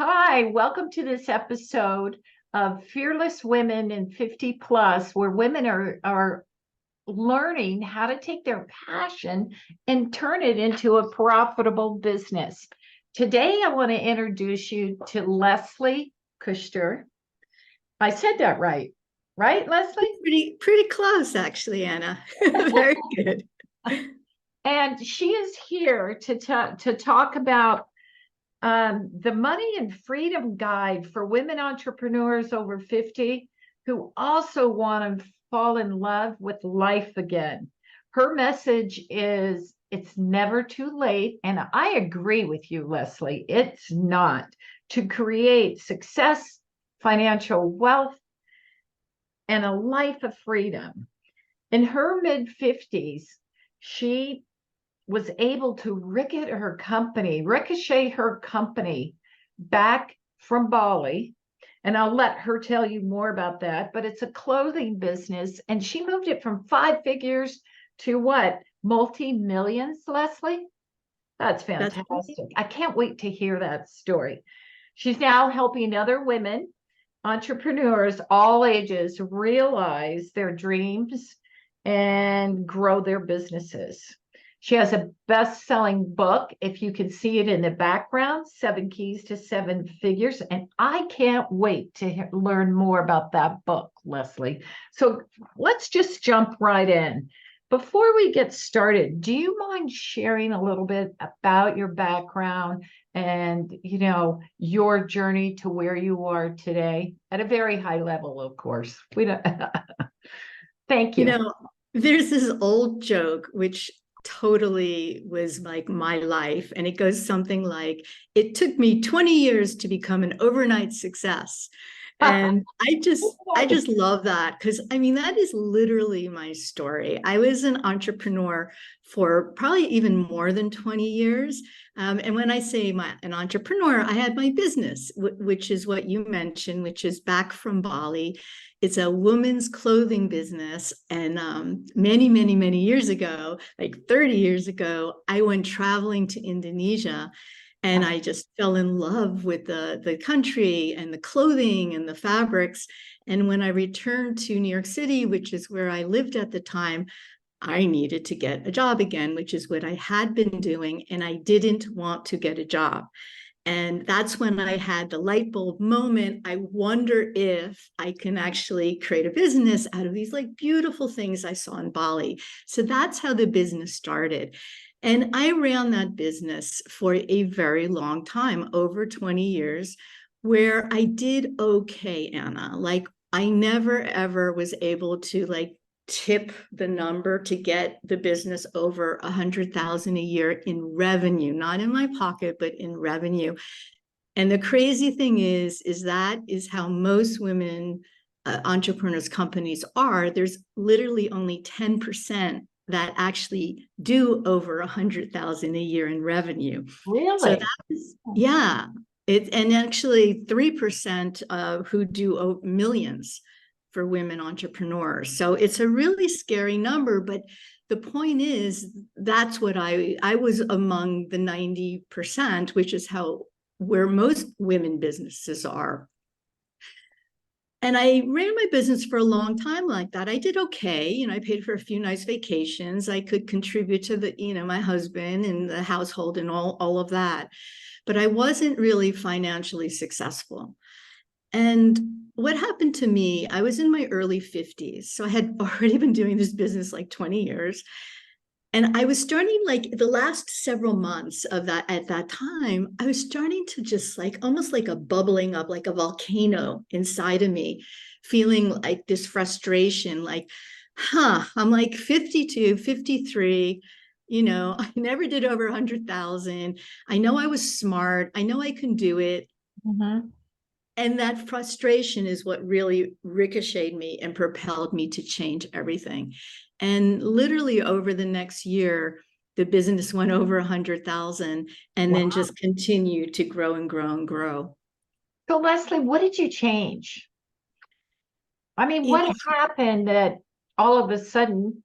Hi, welcome to this episode of Fearless Women in 50 Plus, where women are learning how to take their passion and turn it into a profitable business. Today, I want to introduce you to Leslie Kushter. I said that right, Leslie? Pretty close, actually, Anna. Very good. And she is here to talk about the Money and Freedom Guide for women entrepreneurs over 50 who also want to fall in love with life again. Her message is it's never too late. And I agree with you, Leslie. It's not to create success, financial wealth, and a life of freedom. In her mid 50s, she was able to ricochet her company back from Bali. And I'll let her tell you more about that. But it's a clothing business. And she moved it from five figures to what? Multi-millions, Leslie? That's That's fantastic. I can't wait to hear that story. She's now helping other women, entrepreneurs, all ages, realize their dreams and grow their businesses. She has a best-selling book, if you can see it in the background, Seven Keys to Seven Figures. And I can't wait to learn more about that book, Leslie. So let's just jump right in. Before we get started, do you mind sharing a little bit about your background and, your journey to where you are today at a very high level, of course? We don't. Thank you you. know, there's this old joke which totally was like my life, and it goes something like, "It took me 20 years to become an overnight success." And I just love that, because I mean that is literally my story. I was an entrepreneur for probably even more than 20 years. And when I say an entrepreneur, I had my business, which is what you mentioned, which is back from Bali. It's a women's clothing business. And many, many, many years ago, like 30 years ago, I went traveling to Indonesia. And I just fell in love with the country and the clothing and the fabrics. And when I returned to New York City, which is where I lived at the time, I needed to get a job again, which is what I had been doing. And I didn't want to get a job. And that's when I had the light bulb moment. I wonder if I can actually create a business out of these like beautiful things I saw in Bali. So that's how the business started. And I ran that business for a very long time, over 20 years, where I did okay, Anna. Like I never ever was able to like tip the number to get the business over 100,000 a year in revenue, not in my pocket, but in revenue. And the crazy thing is that is how most women entrepreneurs companies are. There's literally only 10% that actually do over 100,000 a year in revenue. So Really? that's, yeah. And actually 3% who do millions for women entrepreneurs. So it's a really scary number, but the point is that's what I was among the 90%, which is how where most women businesses are. And I ran my business for a long time like that. I did okay. I paid for a few nice vacations. I could contribute to my husband and the household and all of that. But I wasn't really financially successful. And what happened to me, I was in my early 50s. So I had already been doing this business like 20 years. And I was starting like the last several months of that, at that time, I was starting to just like almost like a bubbling up, like a volcano inside of me, feeling like this frustration, like, I'm like 52, 53. I never did over 100,000. I know I was smart. I know I can do it. Mm-hmm. And that frustration is what really ricocheted me and propelled me to change everything. And literally over the next year, the business went over 100,000 and Wow. then just continued to grow and grow and grow. So, Leslie, what did you change? I mean, You what know, happened that all of a sudden,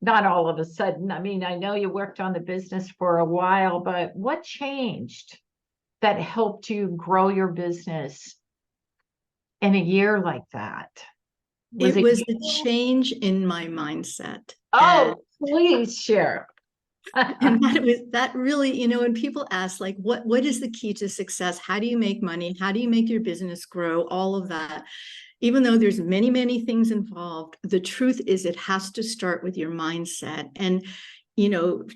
not all of a sudden, I mean, I know you worked on the business for a while, but what changed? that helped you grow your business in a year like that? Was It it was you? a change in my mindset. And Oh, please share. and that really, when people ask, like, what is the key to success? How do you make money? How do you make your business grow? All of that. Even though there's many, many things involved, the truth is it has to start with your mindset. And,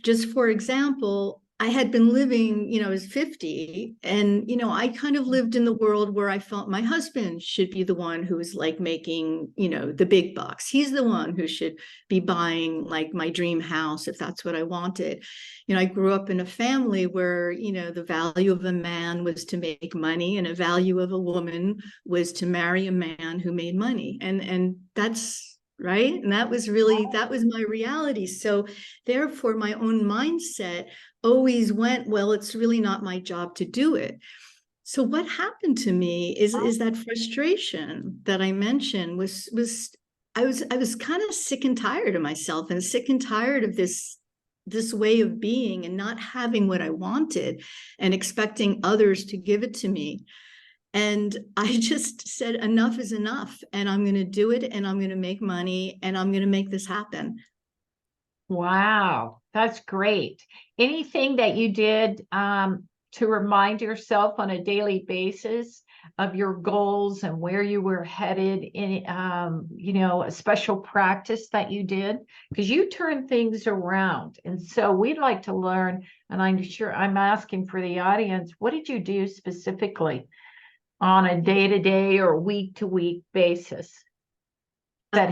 just for example, I had been living, I was 50, and, I kind of lived in the world where I felt my husband should be the one who's like making, the big bucks. He's the one who should be buying like my dream house if that's what I wanted. I grew up in a family where, the value of a man was to make money, and a value of a woman was to marry a man who made money. And that's right. And that was my reality. So therefore, my own mindset always went, well, it's really not my job to do it. So what happened to me is that frustration that I mentioned was I was kind of sick and tired of myself, and sick and tired of this way of being, and not having what I wanted and expecting others to give it to me. And I just said, enough is enough, and I'm going to do it, and I'm going to make money, and I'm going to make this happen. Wow, that's great. Anything that you did to remind yourself on a daily basis of your goals and where you were headed in, a special practice that you did? Because you turned things around. And so we'd like to learn, and I'm sure I'm asking for the audience, what did you do specifically on a day-to-day or week-to-week basis?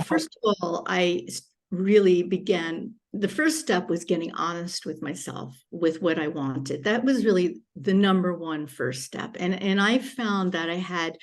First of all, I really began, the first step was getting honest with myself, with what I wanted. That was really the number one first step. And I found that I had,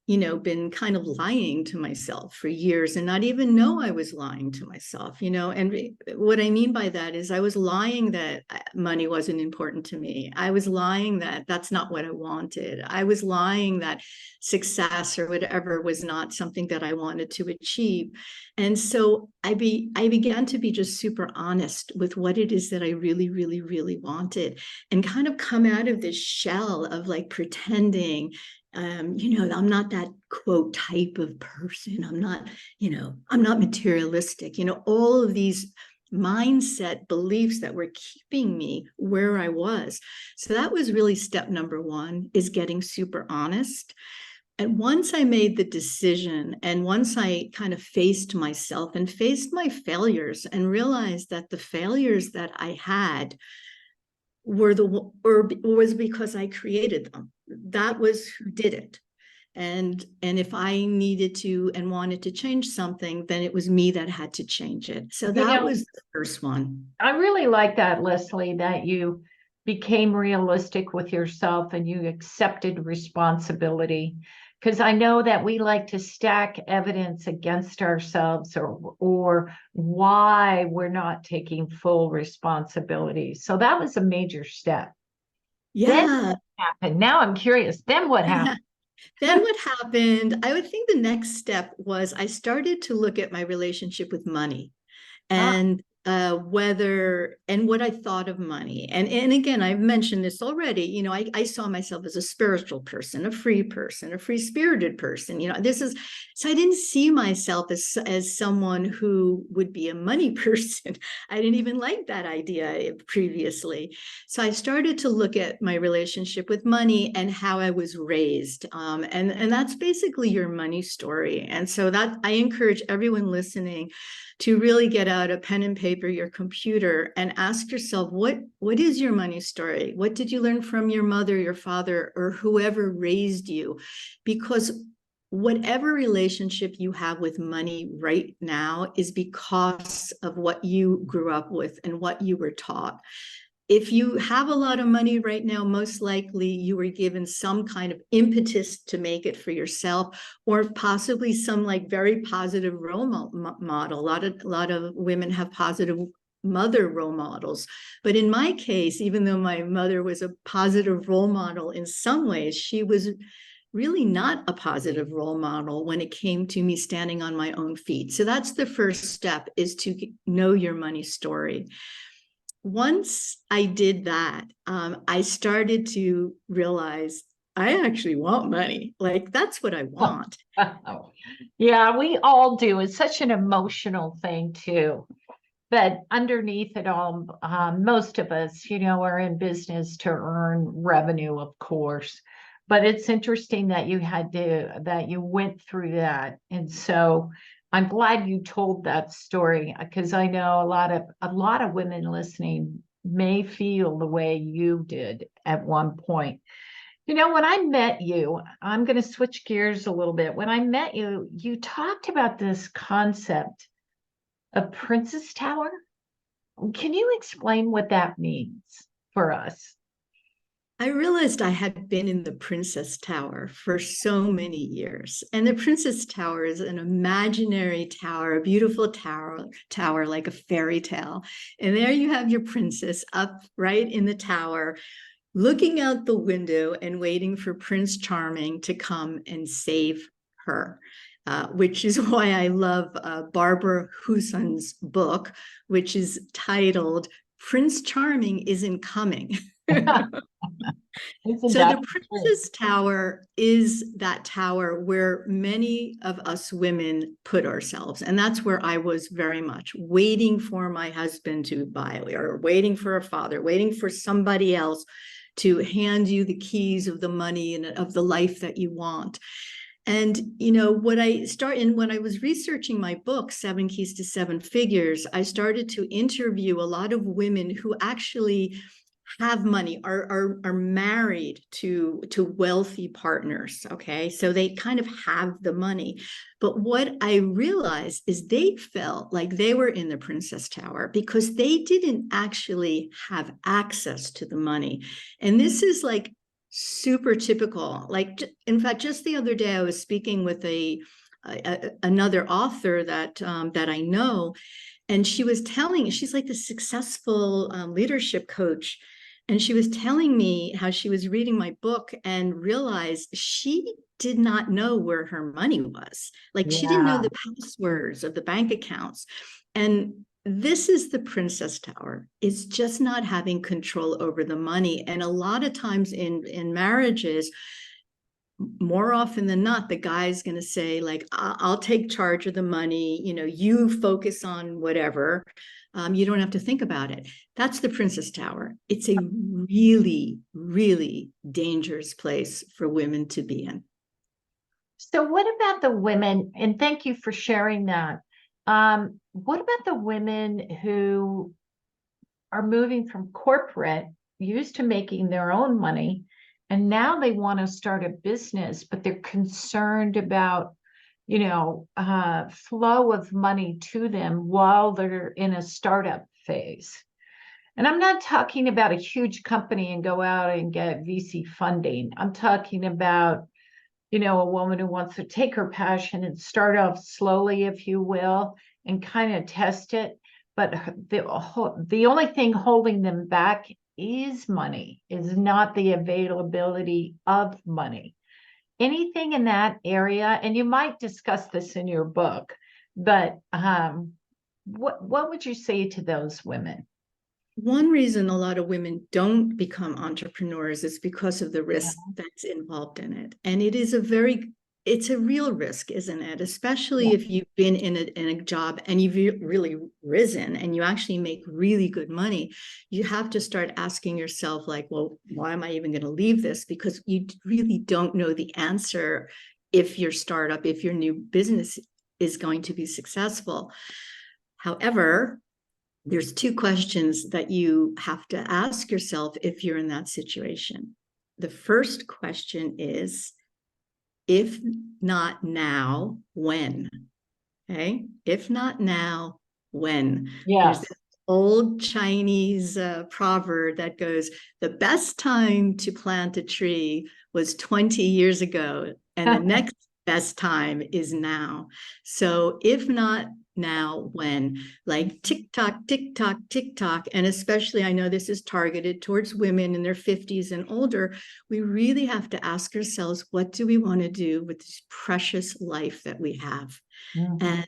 been kind of lying to myself for years, and not even know I was lying to myself, and what I mean by that is I was lying that money wasn't important to me. I was lying that that's not what I wanted. I was lying that success or whatever was not something that I wanted to achieve. And so I began to be just super honest with what it is that I really, really, really wanted, and kind of come out of this shell of like pretending, I'm not that quote type of person. I'm not materialistic, all of these mindset beliefs that were keeping me where I was. So that was really step number one, is getting super honest. And once I made the decision, and once I kind of faced myself and faced my failures, and realized that the failures that I had was because I created them. That was who did it. And if I needed to and wanted to change something, then it was me that had to change it. So that was the first one. I really like that, Leslie, that you became realistic with yourself and you accepted responsibility. Because I know that we like to stack evidence against ourselves, or why we're not taking full responsibility. So that was a major step. Yeah. Then what happened? Now I'm curious. Then what happened? Then what happened? I would think the next step was I started to look at my relationship with money, and whether and what I thought of money. And again, I've mentioned this already. I saw myself as a spiritual person, a free-spirited person. So I didn't see myself as someone who would be a money person. I didn't even like that idea previously. So I started to look at my relationship with money and how I was raised. And that's basically your money story. And so that I encourage everyone listening to really get out a pen and paper, your computer, and ask yourself, what is your money story? What did you learn from your mother, your father, or whoever raised you? Because whatever relationship you have with money right now is because of what you grew up with and what you were taught. If you have a lot of money right now, most likely you were given some kind of impetus to make it for yourself, or possibly some like very positive role model. A lot of women have positive mother role models. But in my case, even though my mother was a positive role model in some ways, she was really not a positive role model when it came to me standing on my own feet. So that's the first step, is to know your money story. once I did that, I started to realize I actually want money. Like, that's what I want. Yeah, we all do. It's such an emotional thing too. But underneath it all, most of us, are in business to earn revenue, of course. But it's interesting that that you went through that. And so I'm glad you told that story because I know a lot of women listening may feel the way you did at one point. When I met you, I'm going to switch gears a little bit. When I met you, you talked about this concept of Princess Tower. Can you explain what that means for us? I realized I had been in the Princess Tower for so many years. And the Princess Tower is an imaginary tower, a beautiful tower like a fairy tale. And there you have your princess up right in the tower, looking out the window and waiting for Prince Charming to come and save her. Which is why I love Barbara Husson's book, which is titled Prince Charming Isn't Coming. Isn't So that the true? Princess Tower is that tower where many of us women put ourselves. And that's where I was very much waiting for my husband to buy, or waiting for a father, waiting for somebody else to hand you the keys of the money and of the life that you want. And, when I was researching my book, 7 Keys to 7 Figures, I started to interview a lot of women who actually have money, are married to wealthy partners. Okay. So they kind of have the money. But what I realized is they felt like they were in the Princess Tower because they didn't actually have access to the money. And this is like super typical. Like, in fact, just the other day, I was speaking with another author that I know, and she's like the successful leadership coach. And she was telling me how she was reading my book and realized she did not know where her money was. Like, she didn't know Yeah. the passwords of the bank accounts. And this is the Princess Tower. It's just not having control over the money. And a lot of times in marriages, more often than not, the guy's going to say, like, I'll take charge of the money. You focus on whatever. You don't have to think about it. That's the Princess Tower. It's a really, really dangerous place for women to be in. So what about the women? And thank you for sharing that. What about the women who are moving from corporate, used to making their own money, and now they want to start a business, but they're concerned about, flow of money to them while they're in a startup phase. And I'm not talking about a huge company and go out and get VC funding. I'm talking about, a woman who wants to take her passion and start off slowly, if you will, and kind of test it. But the only thing holding them back is money, is not the availability of money. Anything in that area, and you might discuss this in your book, but what would you say to those women? One reason a lot of women don't become entrepreneurs is because of the risk that's involved in it. And it's a real risk, isn't it? Especially Yeah. if you've been in a job and you've really risen and you actually make really good money. You have to start asking yourself, like, well, why am I even going to leave this? Because you really don't know the answer if your startup, if your new business is going to be successful. However, there's 2 questions that you have to ask yourself if you're in that situation. The first question is, if not now, when? Okay. If not now, when? There's Yes. this old Chinese proverb that goes, the best time to plant a tree was 20 years ago, and the next best time is now. So if not now, when? Like, tick tock, tick tock, tick tock. And especially, I know this is targeted towards women in their 50s and older. We really have to ask ourselves, what do we want to do with this precious life that we have? Mhm. And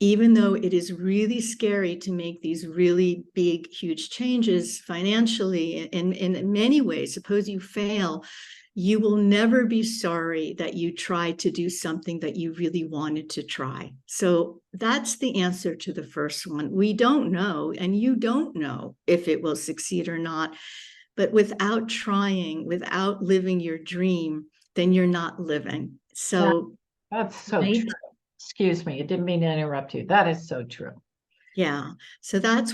even though it is really scary to make these really big, huge changes financially in many ways, suppose you fail, you will never be sorry that you tried to do something that you really wanted to try. So that's the answer to the first one. We don't know, and you don't know if it will succeed or not. But without trying, without living your dream, then you're not living. So That's so right? true. Excuse me, I didn't mean to interrupt you. That is so true. Yeah, so that's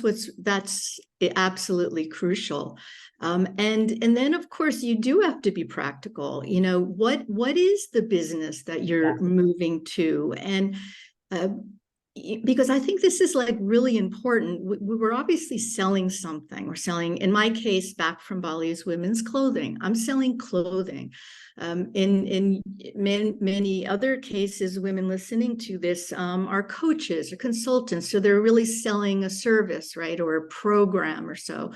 absolutely crucial. And then of course you do have to be practical. You know, what is the business that you're Yes. moving to? And uh, because I think this is like really important. We were obviously selling something. We're selling, in my case, Back from Bali is women's clothing. I'm selling clothing. In many other cases, women listening to this are coaches or consultants. So they're really selling a service, right? Or a program or so.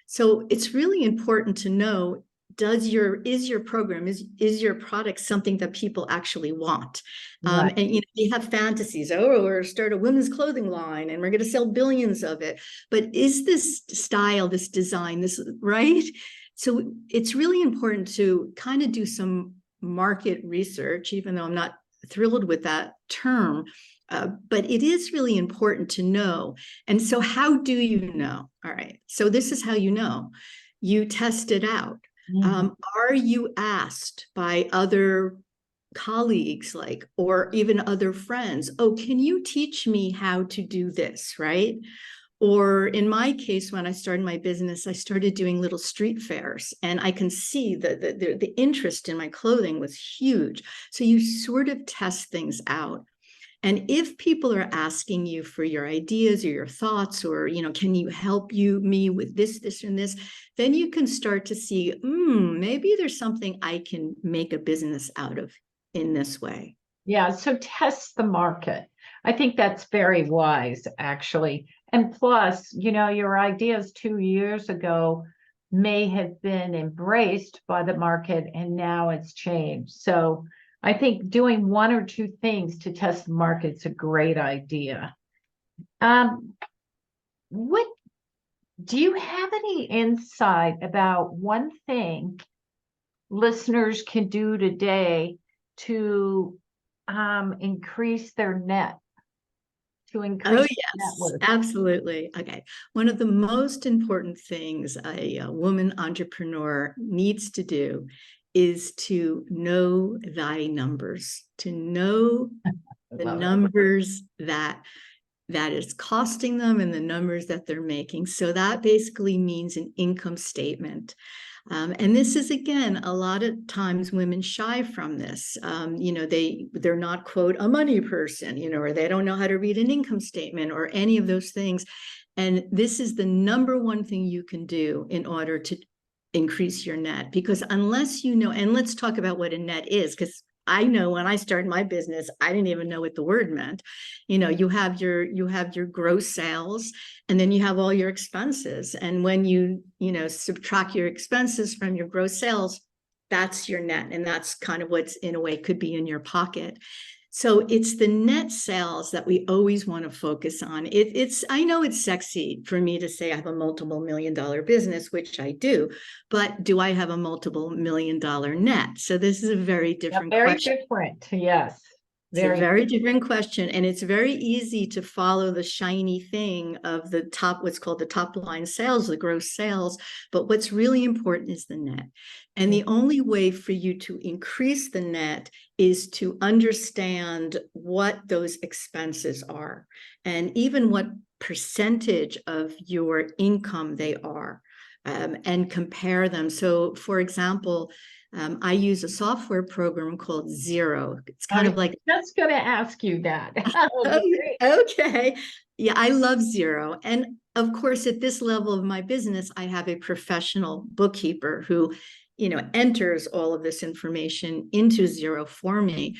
So it's really important to know, is your program, is your product something that people actually want? Right. And you know, you have fantasies, oh, we're start a women's clothing line and we're going to sell billions of it. But is this style, this design, this right? So it's really important to kind of do some market research, even though I'm not thrilled with that term. But it is really important to know. And so how do you know? All right. So this is how you know. You test it out. Are you asked by other colleagues, like, or even other friends, oh, can you teach me how to do this, right? Or in my case, when I started my business, I started doing little street fairs, and I can see that the interest in my clothing was huge. So you sort of test things out. And if people are asking you for your ideas or your thoughts, or, you know, can you help me with this, and this, then you can start to see, maybe there's something I can make a business out of in this way. Yeah, so test the market. I think that's very wise, actually. And plus, you know, your ideas 2 years ago may have been embraced by the market and now it's changed. So I think doing one or two things to test the market's a great idea. What do you have any insight about one thing listeners can do today to increase their net, to Oh, increase net yes, worth? absolutely. Okay. One of the most important things a woman entrepreneur needs to do is to know thy numbers, to know the Love it. numbers that is costing them and the numbers that they're making. So that basically means an income statement. And this is, again, a lot of times women shy from this. You know, they're not, quote, a money person, you know, or they don't know how to read an income statement or any of those things. And this is the number one thing you can do in order to increase your net, because unless you know, and let's talk about what a net is, because I know when I started my business, I didn't even know what the word meant. You know, you have your gross sales, and then you have all your expenses. And when you subtract your expenses from your gross sales, that's your net. And that's kind of what's, in a way, could be in your pocket. So it's the net sales that we always want to focus on. I know it's sexy for me to say I have a multiple $1 million business, which I do, but do I have a multiple $1 million net? So this is a very different question. Different, yes. It's a very different question, and it's very easy to follow the shiny thing of the top, what's called the top line sales, the gross sales. But what's really important is the net. And the only way for you to increase the net is to understand what those expenses are, and even what percentage of your income they are, and compare them. So, for example, I use a software program called Xero. It's kind of like, just going to ask you that. Okay. Yeah, I love Xero. And of course, at this level of my business, I have a professional bookkeeper who, you know, enters all of this information into Xero for me.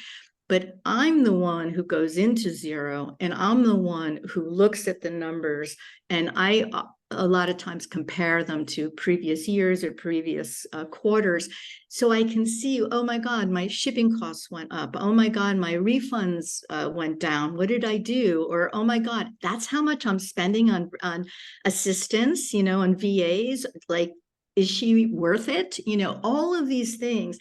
But I'm the one who goes into Xero, and I'm the one who looks at the numbers, and I a lot of times compare them to previous years or previous quarters. So I can see, oh my God, my shipping costs went up. Oh my God, my refunds went down. What did I do? Or, oh my God, that's how much I'm spending on assistance, on VAs. Like, is she worth it? All of these things.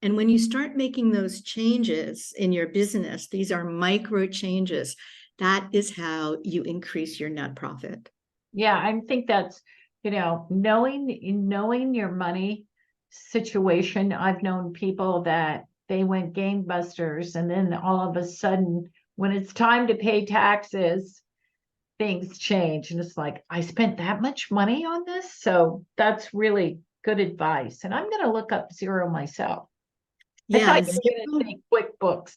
And when you start making those changes in your business, these are micro changes. That is how you increase your net profit. Yeah, I think that's, knowing your money situation. I've known people that they went gangbusters, and then all of a sudden, when it's time to pay taxes, things change. And it's like, I spent that much money on this. So that's really good advice. And I'm going to look up Zero myself. I Yeah, thought you were going to say QuickBooks.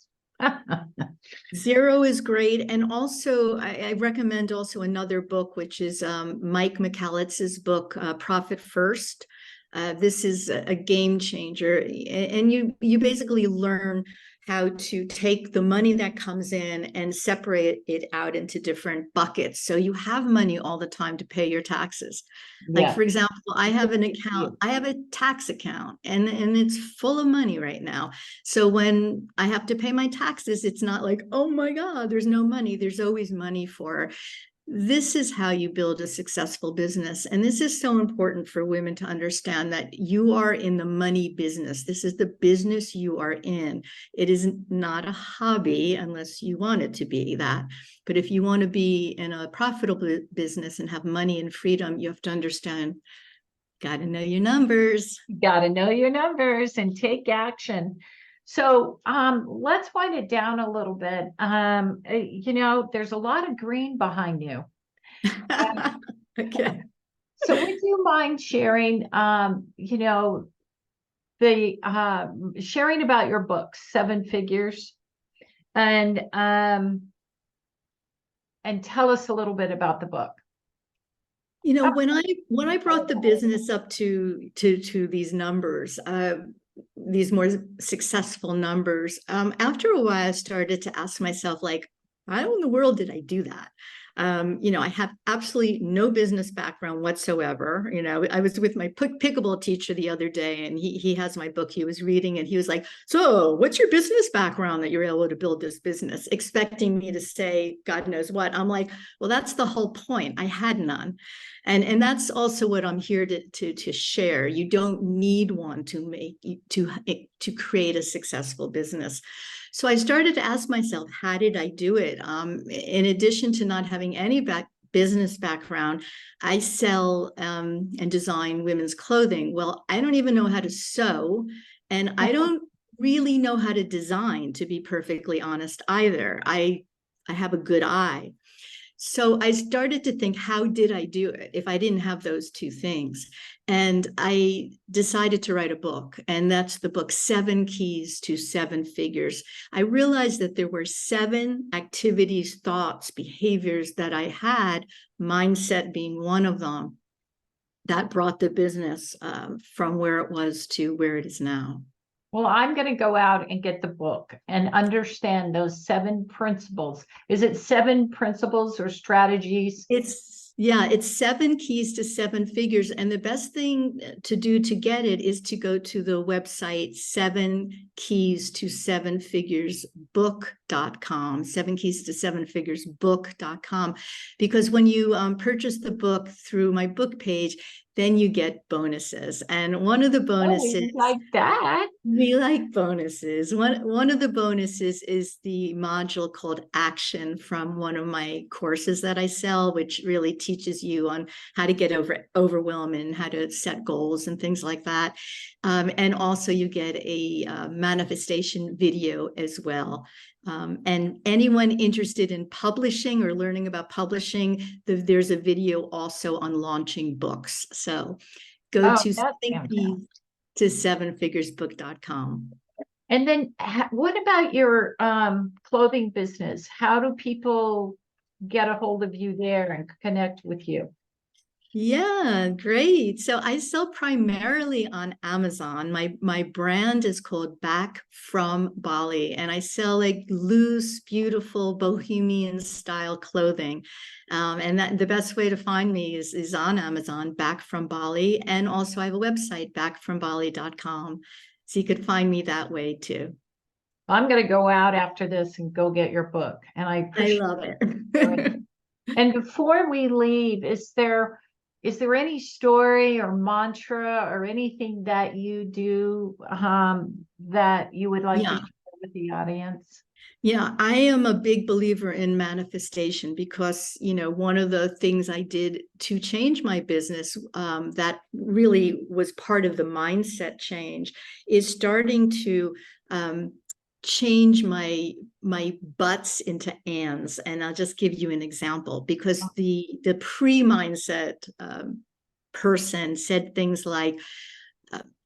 Xero is great. And also, I recommend also another book, which is Mike Michalitz's book, Profit First. This is a game changer. And you basically learn how to take the money that comes in and separate it out into different buckets. So you have money all the time to pay your taxes. Like, for example, I have an account, I have a tax account, and it's full of money right now. So when I have to pay my taxes, it's not like, oh my God, there's no money. There's always money for. This is how you build a successful business. And this is so important for women to understand, that you are in the money business. This is the business you are in. It is not a hobby unless you want it to be that. But if you want to be in a profitable business and have money and freedom, you have to understand, got to know your numbers. Got to know your numbers and take action. So let's wind it down a little bit. There's a lot of green behind you. Okay. So would you mind sharing, sharing about your book, Seven Figures, and tell us a little bit about the book. When I brought the business up to these numbers, these more successful numbers, after a while, I started to ask myself, like, how in the world did I do that? I have absolutely no business background whatsoever. I was with my pickleball teacher the other day, and he has my book he was reading, and he was like, so what's your business background that you're able to build this business? Expecting me to say, God knows what. I'm like, well, that's the whole point. I had none. And that's also what I'm here to share. You don't need one to create a successful business. So I started to ask myself, how did I do it? In addition to not having any business background, I sell and design women's clothing. Well, I don't even know how to sew, and I don't really know how to design, to be perfectly honest, either. I have a good eye. So I started to think, how did I do it if I didn't have those two things? And I decided to write a book, and that's the book, 7 Keys to 7 Figures. I realized that there were 7 activities, thoughts, behaviors that I had, mindset being one of them, that brought the business from where it was to where it is now. Well, I'm going to go out and get the book and understand those 7 principles. Is it 7 principles or strategies? It's 7 Keys to 7 Figures. And the best thing to do to get it is to go to the website 7 Keys to 7 Figures book.com, 7 Keys to 7 Figures book.com. Because when you purchase the book through my book page, then you get bonuses. And one of the bonuses, we like that. We like bonuses. One of the bonuses is the module called Action from one of my courses that I sell, which really teaches you on how to get over overwhelm and how to set goals and things like that. And also you get a manifestation video as well. And anyone interested in publishing or learning about publishing, there's a video also on launching books. So go to 7figuresbook.com. And then what about your clothing business? How do people get a hold of you there and connect with you? Yeah, great. So I sell primarily on Amazon. My brand is called Back from Bali, and I sell like loose, beautiful bohemian style clothing. And that the best way to find me is on Amazon, Back from Bali, and also I have a website, backfrombali.com. So you could find me that way too. I'm going to go out after this and go get your book. And I I appreciate love it. it. And before we leave, is there any story or mantra or anything that you do that you would like to Yeah. share with the audience? Yeah, I am a big believer in manifestation because, one of the things I did to change my business that really was part of the mindset change is starting to change my buts into ands. And I'll just give you an example because the pre-mindset person said things like,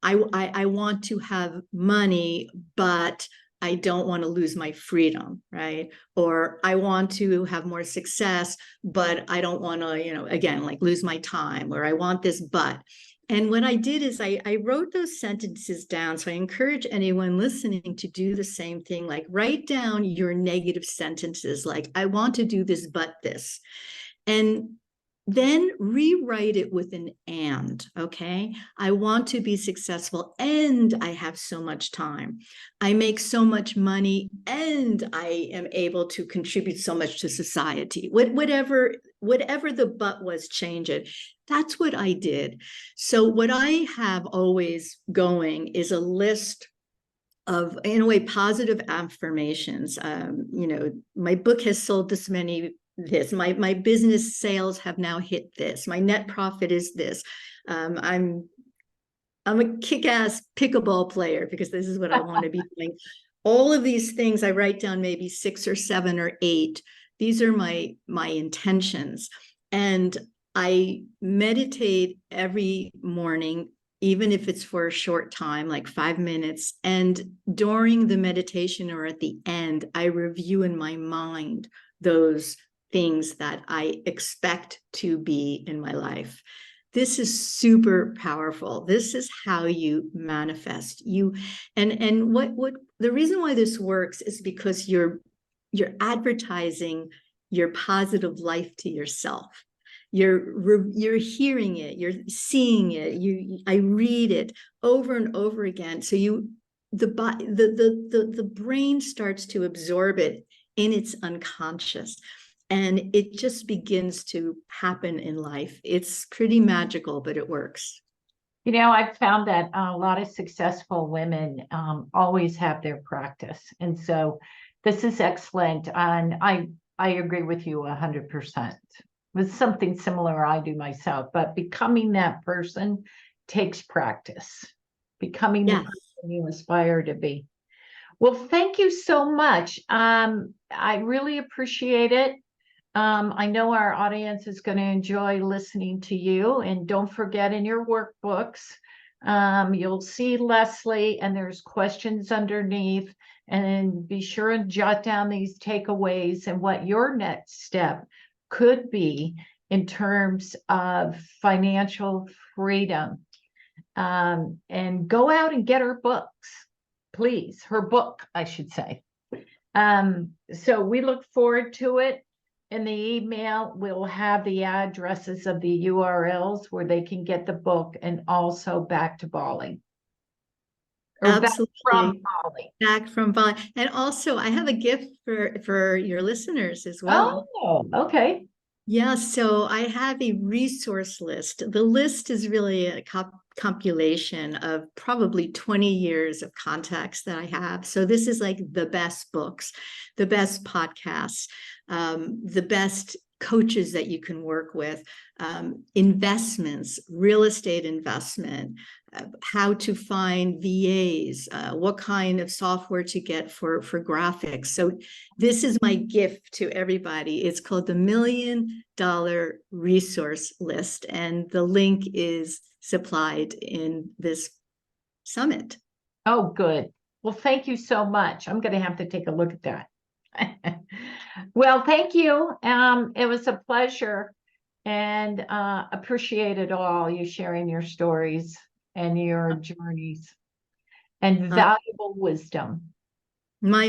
I want to have money, but I don't want to lose my freedom, right? Or I want to have more success, but I don't want to, again, like lose my time, or I want this, but. And what I did is I wrote those sentences down. So I encourage anyone listening to do the same thing, like write down your negative sentences, like, I want to do this, but this. And then rewrite it with an and, okay? I want to be successful and I have so much time. I make so much money and I am able to contribute so much to society. Whatever the but was, change it. That's what I did. So what I have always going is a list of, in a way, positive affirmations. My book has sold my business sales have now hit this, my net profit is this. I'm a kick-ass pickleball player because this is what I want to be doing. All of these things I write down, maybe 6 or 7 or 8. These are my intentions, and I meditate every morning, even if it's for a short time, like 5 minutes. And during the meditation or at the end, I review in my mind those things that I expect to be in my life. This is super powerful. This is how you manifest. What the reason why this works is because you're advertising your positive life to yourself. You're hearing it, you're seeing it. I read it over and over again. So the brain starts to absorb it in its unconscious, and it just begins to happen in life. It's pretty magical, but it works. I've found that a lot of successful women always have their practice. And so this is excellent. And I agree with you 100%. With something similar I do myself, but becoming that person takes practice. Becoming the Yes. person you aspire to be. Well, thank you so much. I really appreciate it. I know our audience is going to enjoy listening to you. And don't forget, in your workbooks, you'll see Leslie, and there's questions underneath. And then be sure and jot down these takeaways and what your next step could be in terms of financial freedom. And go out and get her books, please. Her book, I should say. So we look forward to it. In the email, we'll have the addresses of the URLs where they can get the book, and also Back to Bali. Or Absolutely. Back from Bali. Back from Bali. And also, I have a gift for your listeners as well. Oh, okay. Yeah, so I have a resource list. The list is really a compilation of probably 20 years of contacts that I have. So this is like the best books, the best podcasts, the best coaches that you can work with, investments, real estate investment, how to find VAs, what kind of software to get for graphics. So this is my gift to everybody. It's called the $1 Million Resource List, and the link is supplied in this summit. Oh, good. Well, thank you so much. I'm going to have to take a look at that. Well, thank you. It was a pleasure. and appreciate it all, you sharing your stories and your journeys and Uh, valuable wisdom. my